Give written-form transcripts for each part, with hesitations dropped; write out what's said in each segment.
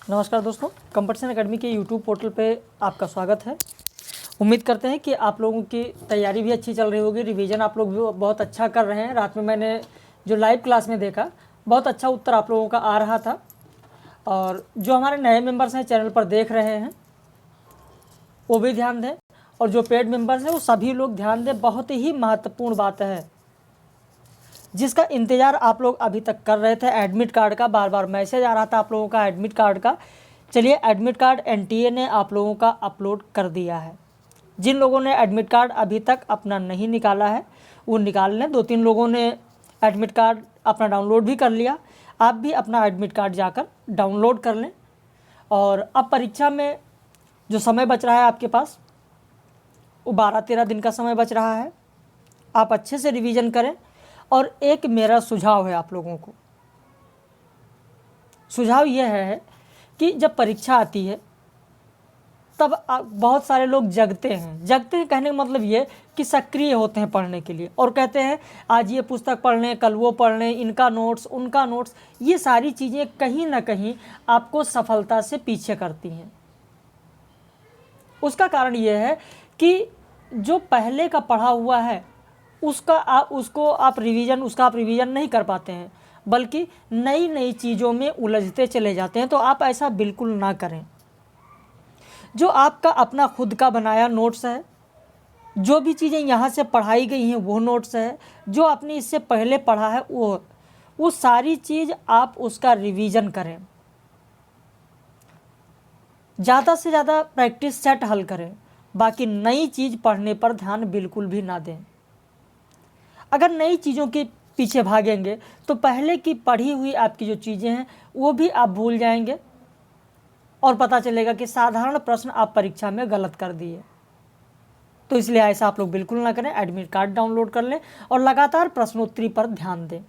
नमस्कार दोस्तों, competition academy के यूट्यूब पोर्टल पे आपका स्वागत है। उम्मीद करते हैं कि आप लोगों की तैयारी भी अच्छी चल रही होगी, रिवीजन आप लोग भी बहुत अच्छा कर रहे हैं। रात में मैंने जो लाइव क्लास में देखा, बहुत अच्छा उत्तर आप लोगों का आ रहा था। और जो हमारे नए मेंबर्स हैं चैनल पर देख रहे हैं वो भी ध्यान दें, और जो पेड मेंबर्स हैं वो सभी लोग ध्यान दें। बहुत ही महत्वपूर्ण बात है जिसका इंतज़ार आप लोग अभी तक कर रहे थे, एडमिट कार्ड का। बार बार मैसेज आ रहा था आप लोगों का एडमिट कार्ड का। चलिए, एडमिट कार्ड एनटीए ने आप लोगों का अपलोड कर दिया है। जिन लोगों ने एडमिट कार्ड अभी तक अपना नहीं निकाला है वो निकाल लें। 2-3 लोगों ने एडमिट कार्ड अपना डाउनलोड भी कर लिया। आप भी अपना एडमिट कार्ड जाकर डाउनलोड कर लें। और अब परीक्षा में जो समय बच रहा है आपके पास, वो 12-13 दिन का समय बच रहा है। आप अच्छे से रिवीजन करें। और एक मेरा सुझाव है आप लोगों को, सुझाव यह है कि जब परीक्षा आती है तब बहुत सारे लोग जगते हैं कहने का मतलब ये कि सक्रिय होते हैं पढ़ने के लिए, और कहते हैं आज ये पुस्तक पढ़ लें, कल वो पढ़ लें, इनका नोट्स उनका नोट्स। ये सारी चीज़ें कहीं ना कहीं आपको सफलता से पीछे करती हैं। उसका कारण ये है कि जो पहले का पढ़ा हुआ है उसका आप रिवीजन नहीं कर पाते हैं, बल्कि नई नई चीज़ों में उलझते चले जाते हैं। तो आप ऐसा बिल्कुल ना करें। जो आपका अपना खुद का बनाया नोट्स है, जो भी चीज़ें यहाँ से पढ़ाई गई हैं वो नोट्स है, जो आपने इससे पहले पढ़ा है वो सारी चीज़ आप उसका रिवीजन करें। ज़्यादा से ज़्यादा प्रैक्टिस सेट हल करें। बाकी नई चीज़ पढ़ने पर ध्यान बिल्कुल भी ना दें। अगर नई चीज़ों के पीछे भागेंगे तो पहले की पढ़ी हुई आपकी जो चीज़ें हैं वो भी आप भूल जाएंगे, और पता चलेगा कि साधारण प्रश्न आप परीक्षा में गलत कर दिए। तो इसलिए ऐसा आप लोग बिल्कुल ना करें। एडमिट कार्ड डाउनलोड कर लें और लगातार प्रश्नोत्तरी पर ध्यान दें।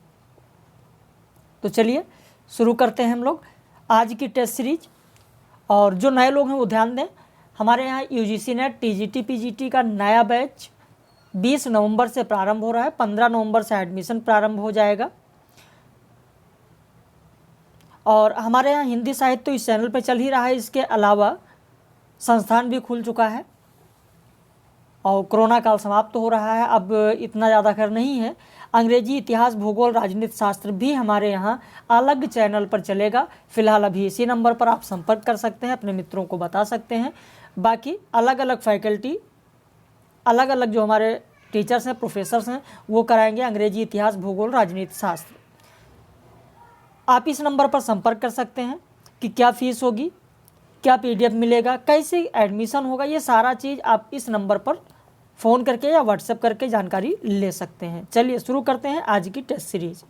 तो चलिए शुरू करते हैं हम लोग आज की टेस्ट सीरीज। और जो नए लोग हैं वो ध्यान दें, हमारे यहाँ यूजीसी नेट टीजीटी पीजीटी का नया बैच 20 नवंबर से प्रारंभ हो रहा है। 15 नवंबर से एडमिशन प्रारंभ हो जाएगा। और हमारे यहाँ हिंदी साहित्य तो इस चैनल पर चल ही रहा है, इसके अलावा संस्थान भी खुल चुका है। और कोरोना काल समाप्त तो हो रहा है, अब इतना ज़्यादा खैर नहीं है। अंग्रेजी, इतिहास, भूगोल, राजनीति शास्त्र भी हमारे यहाँ अलग चैनल पर चलेगा। फिलहाल अभी इसी नंबर पर आप संपर्क कर सकते हैं, अपने मित्रों को बता सकते हैं। बाकी अलग अलग फैकल्टी, अलग अलग जो हमारे टीचर्स हैं, प्रोफेसर्स हैं, वो कराएंगे अंग्रेजी, इतिहास, भूगोल, राजनीति शास्त्र। आप इस नंबर पर संपर्क कर सकते हैं कि क्या फ़ीस होगी, क्या पीडीएफ मिलेगा, कैसे एडमिशन होगा। ये सारा चीज़ आप इस नंबर पर फ़ोन करके या व्हाट्सएप करके जानकारी ले सकते हैं। चलिए शुरू करते हैं आज की टेस्ट सीरीज।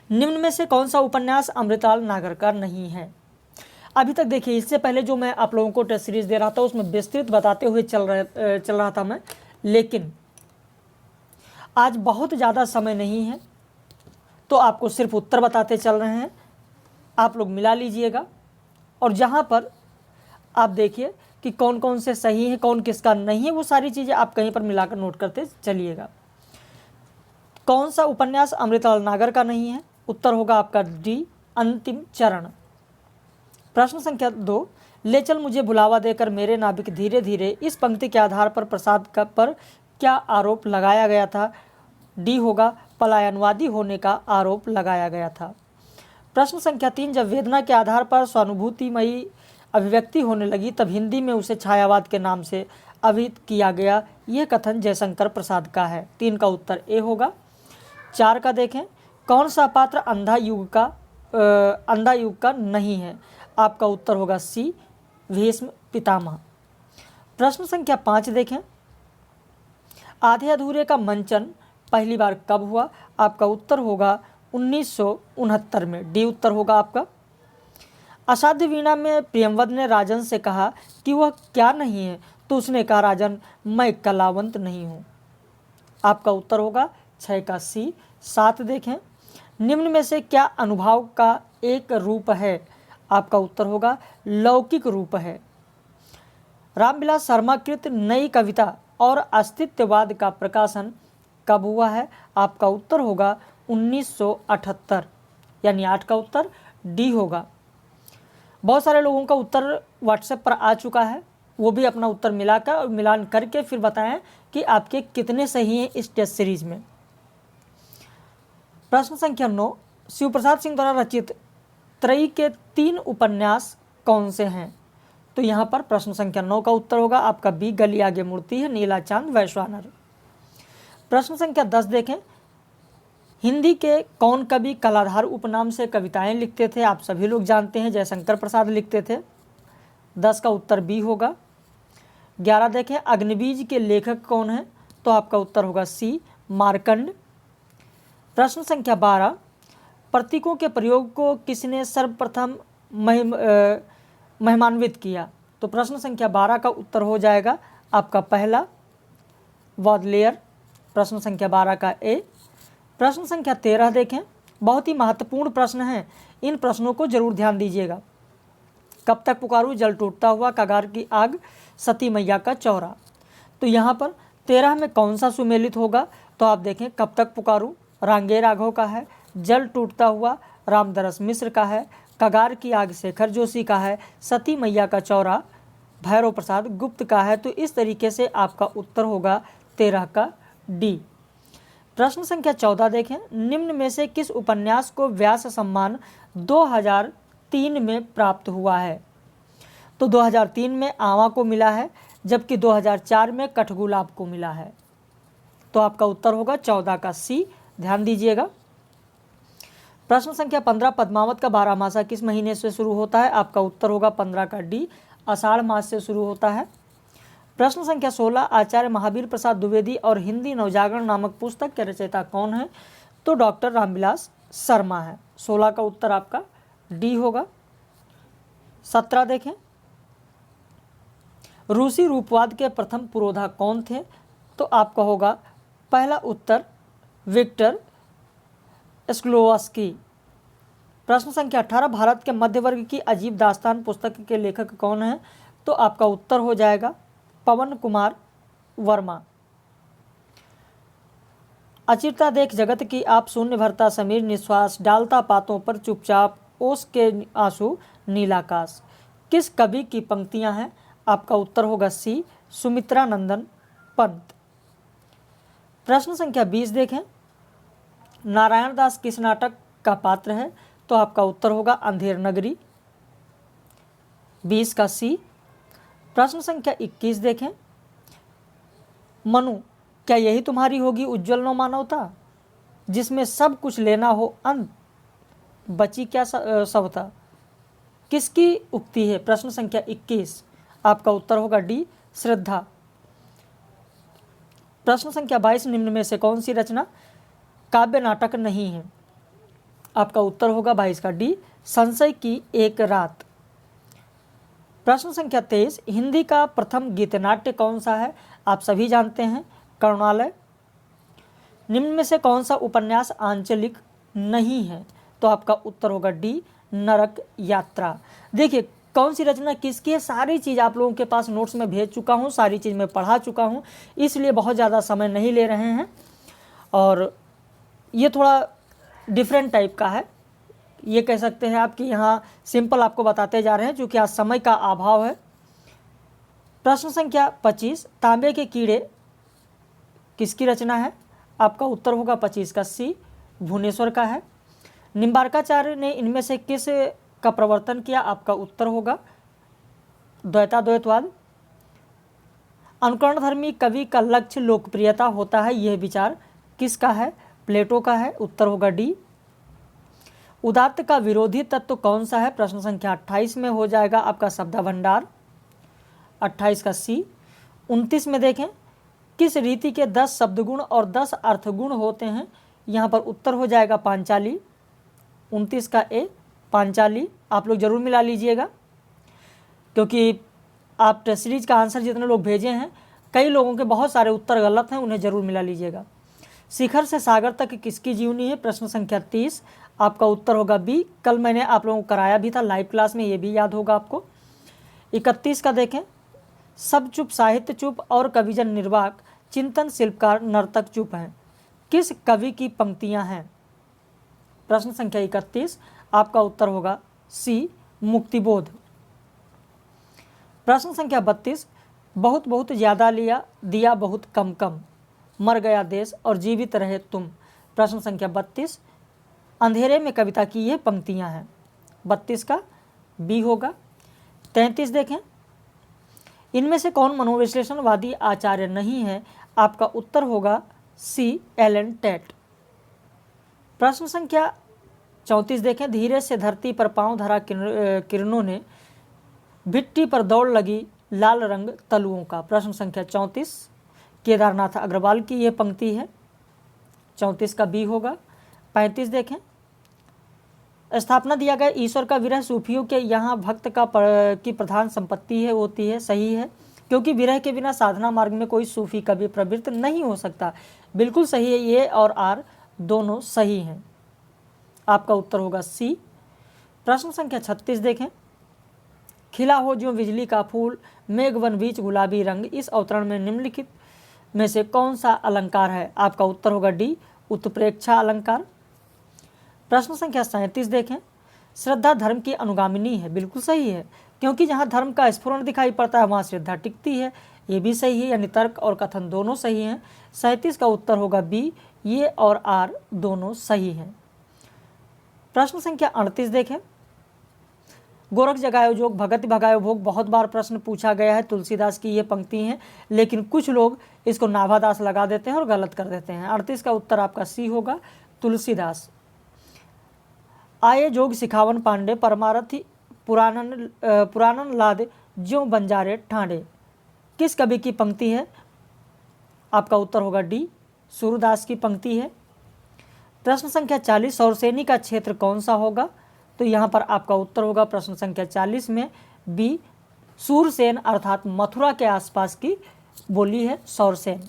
निम्न में से कौन सा उपन्यास अमृतलाल नागर का नहीं है? अभी तक देखिए, इससे पहले जो मैं आप लोगों को टेस्ट सीरीज दे रहा था उसमें विस्तृत बताते हुए चल रहा था मैं, लेकिन आज बहुत ज़्यादा समय नहीं है तो आपको सिर्फ उत्तर बताते चल रहे हैं। आप लोग मिला लीजिएगा, और जहाँ पर आप देखिए कि कौन कौन से सही है, कौन किसका नहीं है, वो सारी चीज़ें आप कहीं पर मिलाकर नोट करते चलिएगा। कौन सा उपन्यास अमृतलाल नागर का नहीं है? उत्तर होगा आपका डी, अंतिम चरण। प्रश्न संख्या 2, ले चल मुझे बुलावा देकर मेरे नाविक धीरे धीरे, इस पंक्ति के आधार पर प्रसाद का पर क्या आरोप लगाया गया था? डी होगा पलायनवादी होने का आरोप लगाया गया था। प्रश्न संख्या 3, जब वेदना के आधार पर स्वानुभूतिमयी अभिव्यक्ति होने लगी तब हिंदी में उसे छायावाद के नाम से अभिहित किया गया। यह कथन जयशंकर प्रसाद का है। 3 का उत्तर ए होगा। 4 का देखें, कौन सा पात्र अंधा युग का नहीं है? आपका उत्तर होगा सी, भीष्म पितामह। प्रश्न संख्या 5 देखें, आधे अधूरे का मंचन पहली बार कब हुआ? आपका उत्तर होगा 1969 में। डी उत्तर होगा आपका। असाध्य वीणा में प्रियंवद ने राजन से कहा कि वह क्या नहीं है, तो उसने कहा, राजन मैं कलावंत नहीं हूँ। आपका उत्तर होगा 6 का सी। 7 देखें, निम्न में से क्या अनुभव का एक रूप है? आपका उत्तर होगा लौकिक रूप है। रामविलास शर्मा कृत नई कविता और अस्तित्ववाद का प्रकाशन कब हुआ है? आपका उत्तर होगा 1978, यानी 8 का उत्तर डी होगा। बहुत सारे लोगों का उत्तर व्हाट्सएप पर आ चुका है, वो भी अपना उत्तर मिलाकर और मिलान करके फिर बताएं कि आपके कितने सही हैं इस टेस्ट सीरीज में। प्रश्न संख्या 9, शिव प्रसाद सिंह द्वारा रचित त्रयी के 3 उपन्यास कौन से हैं? तो यहाँ पर प्रश्न संख्या 9 का उत्तर होगा आपका बी, गली आगे मुड़ती है, नीला चांद वैश्वानर। प्रश्न संख्या 10 देखें, हिंदी के कौन कवि कलाधार उपनाम से कविताएं लिखते थे? आप सभी लोग जानते हैं, जयशंकर प्रसाद लिखते थे। 10 का उत्तर बी होगा। 11 देखें, अग्निबीज के लेखक कौन हैं? तो आपका उत्तर होगा सी, मार्कंड। प्रश्न संख्या 12, प्रतीकों के प्रयोग को किसने सर्वप्रथम महिमान्वित किया? तो प्रश्न संख्या 12 का उत्तर हो जाएगा आपका पहला, वॉडलेयर। प्रश्न संख्या 12 का ए। प्रश्न संख्या 13 देखें, बहुत ही महत्वपूर्ण प्रश्न हैं, इन प्रश्नों को जरूर ध्यान दीजिएगा। कब तक पुकारूं, जल टूटता हुआ, कगार की आग, सती मैया का चौरा। तो यहाँ पर 13 में कौन सा सुमेलित होगा? तो आप देखें, कब तक पुकारूं रांगे राघव का है, जल टूटता हुआ रामदरस मिश्र का है, कगार की आग शेखर जोशी का है, सती मैया का चौरा भैरव प्रसाद गुप्त का है। तो इस तरीके से आपका उत्तर होगा 13 का डी। प्रश्न संख्या 14 देखें, निम्न में से किस उपन्यास को व्यास सम्मान 2003 में प्राप्त हुआ है? तो 2003 में आवा को मिला है, जबकि 2004 में कठगुलाब को मिला है। तो आपका उत्तर होगा 14 का सी, ध्यान दीजिएगा। प्रश्न संख्या 15, पद्मावत का 12 मासा किस महीने से शुरू होता है? आपका उत्तर होगा 15 का डी, आषाढ़ मास से शुरू होता है। प्रश्न संख्या 16, आचार्य महावीर प्रसाद द्विवेदी और हिंदी नवजागरण नामक पुस्तक के रचयिता कौन है? तो डॉक्टर रामविलास शर्मा है। 16 का उत्तर आपका डी होगा। 17 देखें, रूसी रूपवाद के प्रथम पुरोधा कौन थे? तो आपका होगा पहला उत्तर विक्टर स्क्लोवस्की। प्रश्न संख्या 18, भारत के मध्य वर्ग की अजीब दास्तान पुस्तक के लेखक कौन है? तो आपका उत्तर हो जाएगा पवन कुमार वर्मा। अचिरता देख जगत की आप, शून्य भरता समीर निश्वास, डालता पातों पर चुपचाप, ओस के आंसू नीलाकाश। किस कवि की पंक्तियां हैं? आपका उत्तर होगा सी, सुमित्रा नंदन पंत। प्रश्न संख्या 20 देखें, नारायण दास किस नाटक का पात्र है? तो आपका उत्तर होगा अंधेर नगरी। 20 का सी। प्रश्न संख्या 21 देखें, मनु क्या यही तुम्हारी होगी उज्ज्वल नव मानवता, जिसमें सब कुछ लेना हो अंत, बची क्या सवता? किसकी उक्ति है? प्रश्न संख्या 21, आपका उत्तर होगा डी, श्रद्धा। प्रश्न संख्या 22, निम्न में से कौन सी रचना काव्य नाटक नहीं है? आपका उत्तर होगा 22 का डी, संशय की एक रात। प्रश्न संख्या 23, हिंदी का प्रथम गीतनाट्य कौन सा है? आप सभी जानते हैं, करुणालय। निम्न में से कौन सा उपन्यास आंचलिक नहीं है? तो आपका उत्तर होगा डी, नरक यात्रा। देखिए कौन सी रचना किसकी है, सारी चीज़ आप लोगों के पास नोट्स में भेज चुका हूँ, सारी चीज़ मैं पढ़ा चुका हूँ, इसलिए बहुत ज़्यादा समय नहीं ले रहे हैं। और ये थोड़ा डिफरेंट टाइप का है, ये कह सकते हैं आप कि यहाँ सिंपल आपको बताते जा रहे हैं क्योंकि आज समय का अभाव है। प्रश्न संख्या 25, तांबे के कीड़े किसकी रचना है? आपका उत्तर होगा 25 का सी, भुवनेश्वर का है। निम्बार्काचार्य ने इनमें से किस का प्रवर्तन किया? आपका उत्तर होगा द्वैताद्वैतवाद। अनुकरणधर्मी कवि का लक्ष्य लोकप्रियता होता है, यह विचार किसका है? प्लेटो का है। उत्तर होगा डी। उदात्त का विरोधी तत्व कौन सा है? प्रश्न संख्या 28 में हो जाएगा आपका शब्द भंडार, 28 का सी। 29 में देखें, किस रीति के 10 शब्दगुण और 10 अर्थगुण होते हैं? यहाँ पर उत्तर हो जाएगा पांचाली, 29 का ए, पांचाली। आप लोग जरूर मिला लीजिएगा क्योंकि आप टेस्ट सीरीज का आंसर जितने लोग भेजे हैं, कई लोगों के बहुत सारे उत्तर गलत हैं, उन्हें जरूर मिला लीजिएगा। शिखर से सागर तक किसकी जीवनी है? प्रश्न संख्या 30, आपका उत्तर होगा बी। कल मैंने आप लोगों को कराया भी था लाइव क्लास में, ये भी याद होगा आपको। 31 का देखें, सब चुप साहित्य चुप और कविजन निर्वाक, चिंतन शिल्पकार नर्तक चुप हैं। किस कवि की पंक्तियां हैं? प्रश्न संख्या 31, आपका उत्तर होगा सी, मुक्तिबोध। प्रश्न संख्या 32, बहुत बहुत ज़्यादा लिया, दिया बहुत कम कम, मर गया देश और जीवित रहे तुम। प्रश्न संख्या 32 अंधेरे में कविता की ये पंक्तियां हैं। 32 का बी होगा। 33 देखें, इनमें से कौन मनोविश्लेषणवादी आचार्य नहीं है? आपका उत्तर होगा सी, एलन टेट। प्रश्न संख्या 34 देखें, धीरे से धरती पर पांव धरा किरणों ने भिट्टी पर दौड़ लगी लाल रंग तलुओं का। प्रश्न संख्या 34 केदारनाथ अग्रवाल की यह पंक्ति है। 34 का बी होगा। 35 देखें, स्थापना दिया गया ईश्वर का विरह सूफियों के यहाँ भक्त की प्रधान संपत्ति है होती है। सही है, क्योंकि विरह के बिना साधना मार्ग में कोई सूफी कभी प्रवृत्त नहीं हो सकता। बिल्कुल सही है, ये और आर दोनों सही हैं। आपका उत्तर होगा सी। प्रश्न संख्या 36 देखें, खिला हो जो बिजली का फूल, मेघवन बीच गुलाबी रंग, इस अवतरण में निम्नलिखित में से कौन सा अलंकार है? आपका उत्तर होगा डी, उत्प्रेक्षा अलंकार। प्रश्न संख्या 37 देखें, श्रद्धा धर्म की अनुगामिनी है। बिल्कुल सही है, क्योंकि जहाँ धर्म का स्फुरण दिखाई पड़ता है वहाँ श्रद्धा टिकती है। ये भी सही है, यानी तर्क और कथन दोनों सही हैं। 37 का उत्तर होगा बी, ये और आर दोनों सही हैं। प्रश्न संख्या 38 देखें, गोरख जगायो जोग भगत भगायो भोग, बहुत बार प्रश्न पूछा गया है। तुलसीदास की ये पंक्ति हैं, लेकिन कुछ लोग इसको नाभादास लगा देते हैं और गलत कर देते हैं। 38 का उत्तर आपका सी होगा, तुलसीदास। आए जोग सिखावन पांडे, परमारथी पुराणन लाद ज्यों बंजारे ठांडे, किस कवि की पंक्ति है? आपका उत्तर होगा डी, सूरदास की पंक्ति है। प्रश्न संख्या 40, सौरसेनी का क्षेत्र कौन सा होगा? तो यहाँ पर आपका उत्तर होगा प्रश्न संख्या 40 में बी, सूरसेन अर्थात मथुरा के आसपास की बोली है सौरसेन।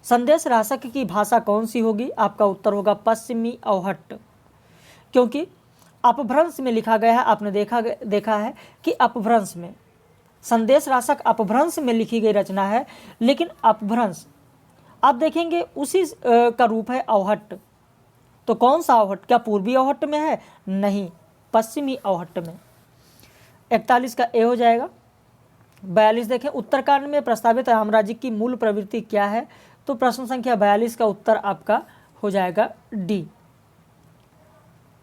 संदेश रासक की भाषा कौन सी होगी? आपका उत्तर होगा पश्चिमी अवहट्ट, क्योंकि अपभ्रंश में लिखा गया है। आपने देखा है कि अपभ्रंश में संदेश रासक अपभ्रंश में लिखी गई रचना है, लेकिन अपभ्रंश आप देखेंगे उसी का रूप है अवहट्ट। तो कौन सा अवहट्ट? क्या पूर्वी अवहट्ट में है? नहीं, पश्चिमी अवहट्ट में। 41 का ए हो जाएगा। 42 देखें, उत्तरकांड में प्रस्तावित रामराज्य की मूल प्रवृत्ति क्या है? तो प्रश्न संख्या 42 का उत्तर आपका हो जाएगा डी।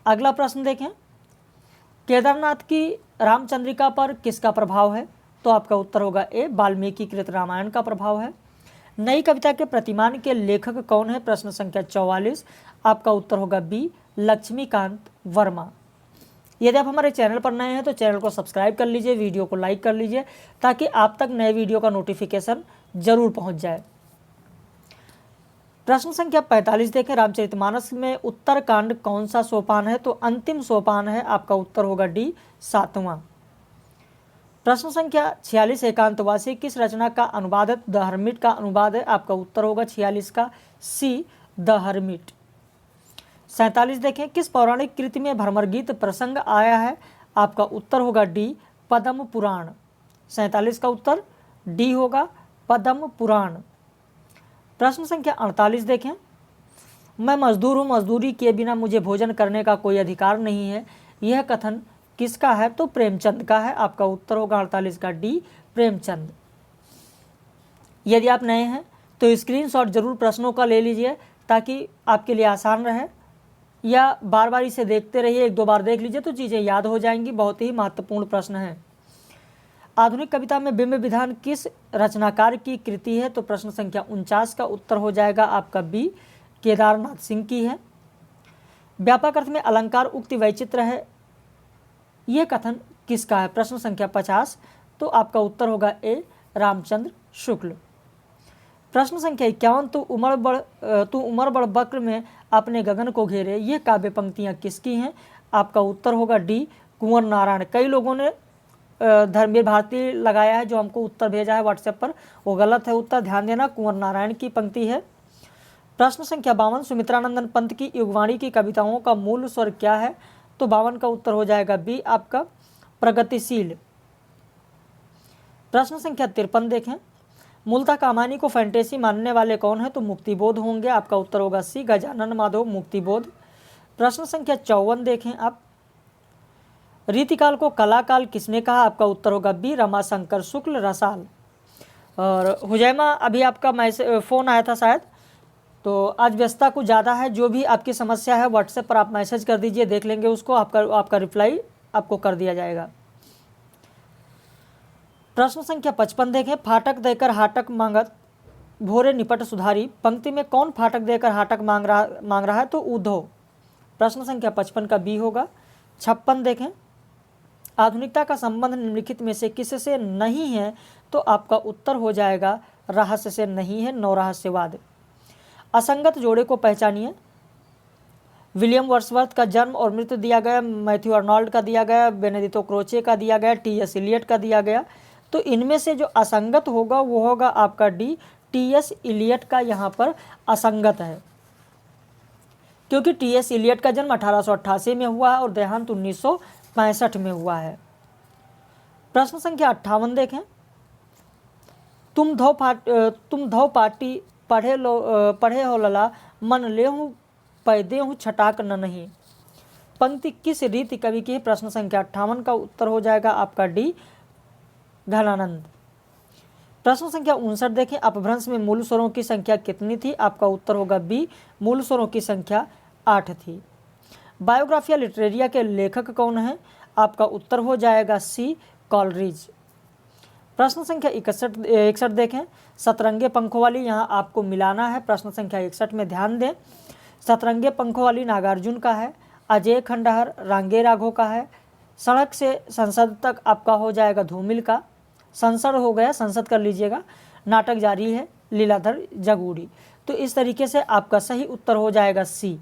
अगला प्रश्न देखें, केदारनाथ की रामचंद्रिका पर किसका प्रभाव है? तो आपका उत्तर होगा ए, वाल्मीकि कृत रामायण का प्रभाव है। नई कविता के प्रतिमान के लेखक कौन है? प्रश्न संख्या 44, आपका उत्तर होगा बी, लक्ष्मीकांत वर्मा। यदि आप हमारे चैनल पर नए हैं तो चैनल को सब्सक्राइब कर लीजिए, वीडियो को लाइक कर लीजिए, ताकि आप तक नए वीडियो का नोटिफिकेशन जरूर पहुंच जाए। प्रश्न संख्या 45 देखें, रामचरितमानस में उत्तरकांड कौन सा सोपान है? तो अंतिम सोपान है। आपका उत्तर होगा डी, 7वां। प्रश्न संख्या 46, एकांतवासी किस रचना का अनुवाद है? द हर्मिट का अनुवाद है। आपका उत्तर होगा 46 का सी, द हर्मिट। 47 देखें, किस पौराणिक कृति में भ्रमर गीत प्रसंग आया है? आपका उत्तर होगा डी, पद्म पुराण। 47 का उत्तर डी होगा, पद्म पुराण। प्रश्न संख्या 48 देखें, मैं मजदूर हूँ, मजदूरी किए बिना मुझे भोजन करने का कोई अधिकार नहीं है, यह कथन किसका है? तो प्रेमचंद का है। आपका उत्तर होगा 48 का डी, प्रेमचंद। यदि आप नए हैं तो स्क्रीनशॉट जरूर प्रश्नों का ले लीजिए, ताकि आपके लिए आसान रहे, या बार बार इसे देखते रहिए, 1-2 बार देख लीजिए तो चीज़ें याद हो जाएंगी। बहुत ही महत्वपूर्ण प्रश्न है। आधुनिक कविता में बिंब विधान किस रचनाकार की कृति है? तो प्रश्न संख्या 49 का उत्तर हो जाएगा आपका बी, केदारनाथ सिंह की है। व्यापक अर्थ में अलंकार उक्ति वैचित्र है, यह कथन किसका है? प्रश्न संख्या 50, तो आपका उत्तर होगा ए, रामचंद्र शुक्ल। प्रश्न संख्या 51, तू उमर बड़ बक्र में अपने गगन को घेरे, ये काव्य पंक्तियाँ किसकी हैं? आपका उत्तर होगा डी, कुंवर नारायण। कई लोगों ने धर्मवीर भारती लगाया है, जो हमको उत्तर भेजा है व्हाट्सएप पर, वो गलत है उत्तर, ध्यान देना, कुंवर नारायण की पंक्ति है। प्रश्न संख्या 52, सुमित्रानंदन पंत की युगवाणी की कविताओं का मूल स्वर क्या है? तो 52 का उत्तर हो जाएगा बी, आपका प्रगतिशील। प्रश्न संख्या 53 देखें, मूलतः कामानी को फैंटेसी मानने वाले कौन है? तो मुक्तिबोध होंगे। आपका उत्तर होगा सी, गजानन माधव मुक्तिबोध। प्रश्न संख्या 54 देखें आप, रीतिकाल को कलाकाल किसने कहा? आपका उत्तर होगा बी, रमाशंकर शुक्ल रसाल। और हुजैमा, अभी आपका फ़ोन आया था शायद, तो आज व्यस्तता कुछ ज़्यादा है। जो भी आपकी समस्या है व्हाट्सएप पर आप मैसेज कर दीजिए, देख लेंगे उसको, आपका रिप्लाई आपको कर दिया जाएगा। प्रश्न संख्या 55 देखें। फाटक देकर हाटक मांगत भोरे निपट सुधारी। पंक्ति में कौन फाटक देकर हाटक मांग रहा है? तो उद्धव। प्रश्न संख्या 55 का बी होगा। 56 देखें। आधुनिकता का संबंध निम्नलिखित में से किससे नहीं है? तो आपका उत्तर हो जाएगा रहस्य से नहीं है, नौ रहस्यवाद। असंगत जोड़े को पहचानिए। विलियम वर्ड्सवर्थ का जन्म और मृत्यु दिया गया, मैथ्यू अर्नोल्ड का दिया गया, बेनेडिक्टो क्रोचे का दिया गया, टी.एस. इलियट का दिया गया। तो इनमें से जो असंगत होगा वो होगा आपका डी, टी.एस. इलियट का यहाँ पर असंगत है, क्योंकि टी.एस. इलियट का जन्म 1888 में हुआ है और देहांत 1965 में हुआ है। प्रश्न संख्या 58 देखें। तुम धो पाटी पढ़े हो लला, मन ले हूँ पैदे हूँ छटाक न नहीं। पंक्ति किस रीति कवि की है? प्रश्न संख्या 58 का उत्तर हो जाएगा आपका डी, घनानंद। प्रश्न संख्या 59 देखें। अपभ्रंश में मूल स्वरों की संख्या कितनी थी? आपका उत्तर होगा बी, मूल स्वरों की संख्या 8 थी। बायोग्राफिया लिटरेरिया के लेखक कौन है? आपका उत्तर हो जाएगा सी, कॉलरिज। प्रश्न संख्या 61 देखें। सतरंगे पंखों वाली, यहाँ आपको मिलाना है। प्रश्न संख्या 61 में ध्यान दें। सतरंगे पंखों वाली नागार्जुन का है, अजय खंडहर रांगे राघव का है, सड़क से संसद तक आपका हो जाएगा धूमिल का, संसद हो गया, संसद कर लीजिएगा, नाटक जारी है लीलाधर जगूड़ी। तो इस तरीके से आपका सही उत्तर हो जाएगा सी,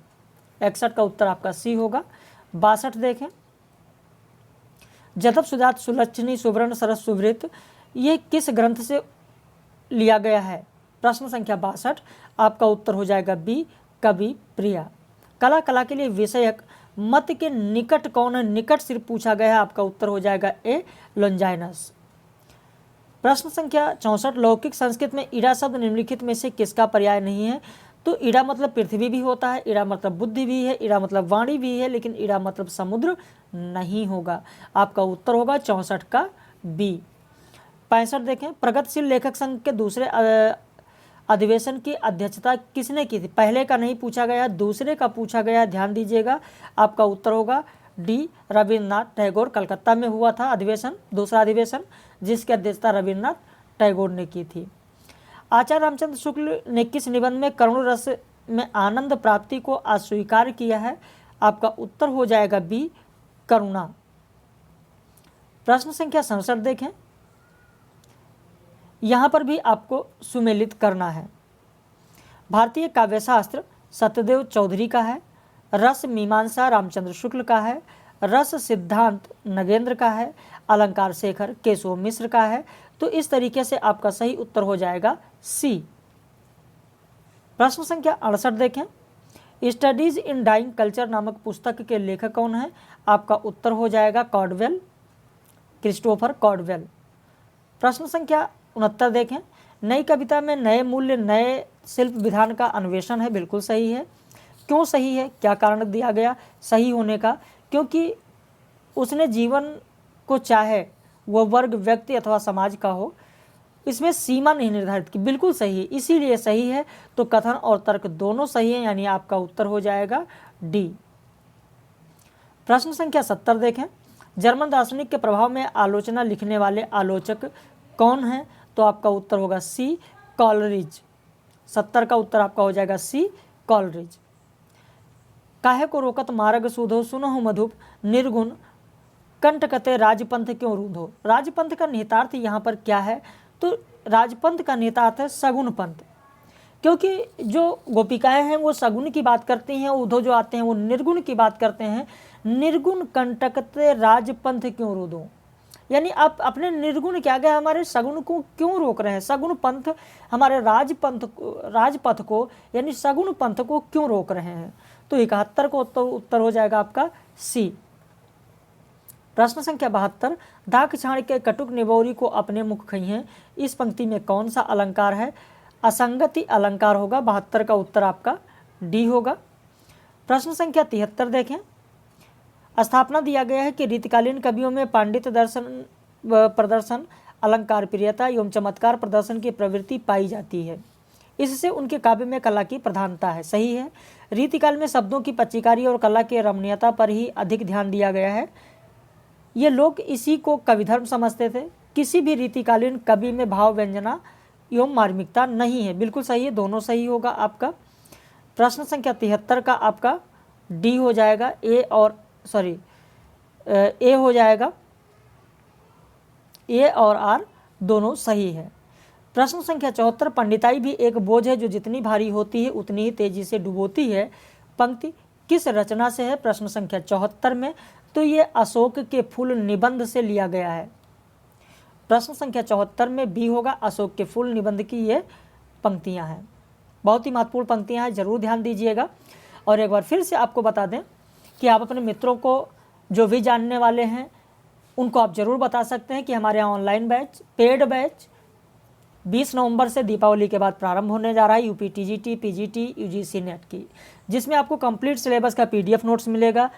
61 का उत्तर आपका सी होगा। 62 देखें। जदप सुजात सुलक्षणी सुवर्ण सरस सुवृत, ये किस ग्रंथ से लिया गया है? प्रश्न संख्या 62 आपका उत्तर हो जाएगा बी, कवि प्रिया। कला के लिए विषयक मत के निकट कौन है? निकट सिर्फ पूछा गया है, आपका उत्तर हो जाएगा ए, लोंजाइनस। प्रश्न संख्या 64। लौकिक संस्कृत में इड़ा शब्द निम्नलिखित में से किसका पर्याय नहीं है? तो इड़ा मतलब पृथ्वी भी होता है, इड़ा मतलब बुद्धि भी है, इड़ा मतलब वाणी भी है, लेकिन इड़ा मतलब समुद्र नहीं होगा। आपका उत्तर होगा 64 का बी। 65 देखें। प्रगतिशील लेखक संघ के दूसरे अधिवेशन की अध्यक्षता किसने की थी? पहले का नहीं पूछा गया, दूसरे का पूछा गया, ध्यान दीजिएगा। आपका उत्तर होगा डी, रविन्द्रनाथ टैगोर। कलकत्ता में हुआ था अधिवेशन, दूसरा अधिवेशन, जिसकी अध्यक्षता रविन्द्रनाथ टैगोर ने की थी। आचार्य रामचंद्र शुक्ल ने किस निबंध में करुण रस में आनंद प्राप्ति को अस्वीकार किया है? आपका उत्तर हो जाएगा बी, करुणा। प्रश्न संख्या 67 देखें। यहाँ पर भी आपको सुमेलित करना है। भारतीय काव्यशास्त्र सत्यदेव चौधरी का है, रस मीमांसा रामचंद्र शुक्ल का है, रस सिद्धांत नगेंद्र का है, अलंकार शेखर केशव मिश्र का है। तो इस तरीके से आपका सही उत्तर हो जाएगा सी। प्रश्न संख्या 68 देखें। स्टडीज इन डाइंग कल्चर नामक पुस्तक के लेखक कौन है? आपका उत्तर हो जाएगा कॉर्डवेल, क्रिस्टोफर कॉर्डवेल। प्रश्न संख्या 69 देखें। नई कविता में नए मूल्य नए शिल्प विधान का अन्वेषण है, बिल्कुल सही है। क्यों सही है, क्या कारण दिया गया सही होने का? क्योंकि उसने जीवन को चाहे वह वर्ग व्यक्ति अथवा समाज का हो, इसमें सीमा नहीं निर्धारित की, बिल्कुल सही है, इसीलिए सही है। तो कथन और तर्क दोनों सही है, यानी आपका उत्तर हो जाएगा डी। प्रश्न संख्या 70 देखें। जर्मन दार्शनिक के प्रभाव में आलोचना लिखने वाले आलोचक कौन हैं? तो आपका उत्तर होगा सी, कॉलरिज। 70 का उत्तर आपका हो जाएगा सी, कॉलरिज। काहे को रोकत मार्ग सुधो सुनहु मधुप निर्गुण कंटकते राजपंथ क्यों रूंधो। राजपंथ का निहितार्थ यहाँ पर क्या है? तो राजपंथ का निहितार्थ है सगुण पंथ, क्योंकि जो गोपिकाएं हैं वो सगुण की बात करती हैं, उद्धव जो आते हैं वो निर्गुण की बात करते हैं। निर्गुण कंटकते राजपंथ क्यों रूंधो, यानी आप अपने निर्गुण क्या गए हमारे सगुण को क्यों रोक रहे हैं? सगुण पंथ हमारे राजपथ को यानी सगुण पंथ को क्यों रोक रहे हैं? तो 71 को उत्तर हो जाएगा आपका सी। प्रश्न संख्या 72। दाख छाण के कटुक निबोरी को अपने मुख खइहें, इस पंक्ति में कौन सा अलंकार है? असंगति अलंकार होगा। 72 का उत्तर आपका डी होगा। प्रश्न संख्या 73 देखें। स्थापना दिया गया है कि रीतिकालीन कवियों में पांडित्य दर्शन प्रदर्शन, अलंकार प्रियता एवं चमत्कार प्रदर्शन की प्रवृत्ति पाई जाती है। इससे उनके काव्य में कला की प्रधानता है। सही है। रीतिकाल में शब्दों की पच्चीकारी और कला की रमणीयता पर ही अधिक ध्यान दिया गया है। ये लोग इसी को कविधर्म समझते थे। किसी भी रीतिकालीन कवि में भाव व्यंजना एवं मार्मिकता नहीं है। बिल्कुल सही है, दोनों सही होगा आपका। प्रश्न संख्या 73 का आपका डी हो जाएगा, ए हो जाएगा, ए और आर दोनों सही है। प्रश्न संख्या 74, पंडिताई भी एक बोझ है जो जितनी भारी होती है उतनी ही तेजी से डुबोती है। पंक्ति किस रचना से है? प्रश्न संख्या 74 में तो ये अशोक के फूल निबंध से लिया गया है। प्रश्न संख्या 74 में बी होगा, अशोक के फूल निबंध की ये पंक्तियां हैं। बहुत ही महत्वपूर्ण पंक्तियां हैं, जरूर ध्यान दीजिएगा। और एक बार फिर से आपको बता दें कि आप अपने मित्रों को जो भी जानने वाले हैं उनको आप ज़रूर बता सकते हैं कि हमारे यहाँ ऑनलाइन बैच, पेड बैच 20 नवंबर से दीपावली के बाद प्रारंभ होने जा रहा है, UP TGT, PGT, UGC net की, जिसमें आपको कंप्लीट सिलेबस का पीडीएफ नोट्स मिलेगा,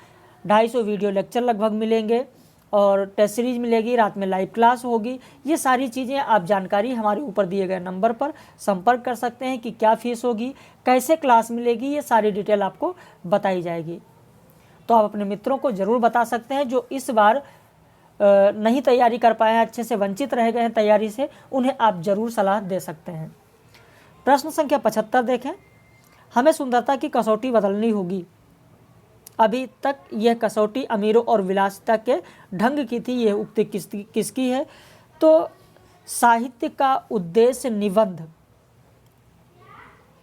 250 वीडियो लेक्चर लगभग मिलेंगे और टेस्ट सीरीज मिलेगी, रात में लाइव क्लास होगी। ये सारी चीज़ें आप जानकारी हमारे ऊपर दिए गए नंबर पर संपर्क कर सकते हैं कि क्या फीस होगी, कैसे क्लास मिलेगी, ये सारी डिटेल आपको बताई जाएगी। तो आप अपने मित्रों को ज़रूर बता सकते हैं जो इस बार नहीं तैयारी कर पाए हैं, अच्छे से वंचित रह गए हैं तैयारी से, उन्हें आप ज़रूर सलाह दे सकते हैं। प्रश्न संख्या 75 देखें, हमें सुंदरता की कसौटी बदलनी होगी। अभी तक यह कसौटी अमीरों और विलासिता के ढंग की थी। यह उक्ति किसकी है? तो साहित्य का उद्देश्य निबंध,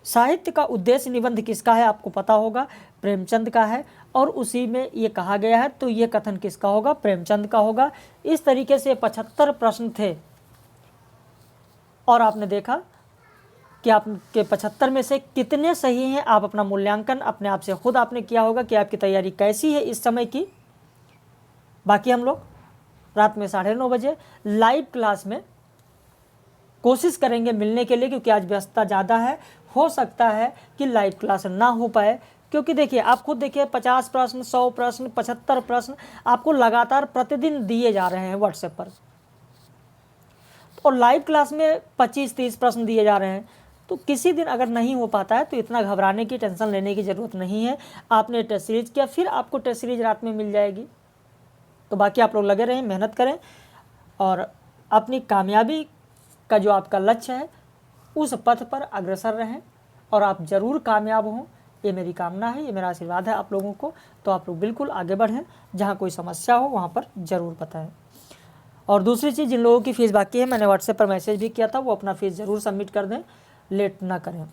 साहित्य का उद्देश्य निबंध किसका है? आपको पता होगा, प्रेमचंद का है। और उसी में ये कहा गया है, तो ये कथन किसका होगा? प्रेमचंद का होगा। इस तरीके से 75 प्रश्न थे और आपने देखा कि आपके 75 में से कितने सही हैं। आप अपना मूल्यांकन अपने आप से खुद आपने किया होगा कि आपकी तैयारी कैसी है इस समय की। बाकी हम लोग रात में 9:30 बजे लाइव क्लास में कोशिश करेंगे मिलने के लिए, क्योंकि आज व्यस्तता ज़्यादा है। हो सकता है कि लाइव क्लास ना हो पाए, क्योंकि देखिए आप खुद देखिए 50 प्रश्न, 100 प्रश्न, 75 प्रश्न आपको लगातार प्रतिदिन दिए जा रहे हैं व्हाट्सएप पर, और लाइव क्लास में 25-30 प्रश्न दिए जा रहे हैं। तो किसी दिन अगर नहीं हो पाता है तो इतना घबराने की, टेंशन लेने की ज़रूरत नहीं है। आपने टेस्ट सीरीज किया, फिर आपको टेस्ट सीरीज रात में मिल जाएगी। तो बाकी आप लोग लगे रहें, मेहनत करें और अपनी कामयाबी का जो आपका लक्ष्य है उस पथ पर अग्रसर रहें और आप ज़रूर कामयाब हों। ये मेरी कामना है, ये मेरा आशीर्वाद है आप लोगों को। तो आप लोग बिल्कुल आगे बढ़ें, जहाँ कोई समस्या हो वहाँ पर ज़रूर बताएं। और दूसरी चीज़, जिन लोगों की फ़ीस बाकी है, मैंने व्हाट्सएप पर मैसेज भी किया था, वो अपना फ़ीस ज़रूर सबमिट कर दें, लेट ना करें।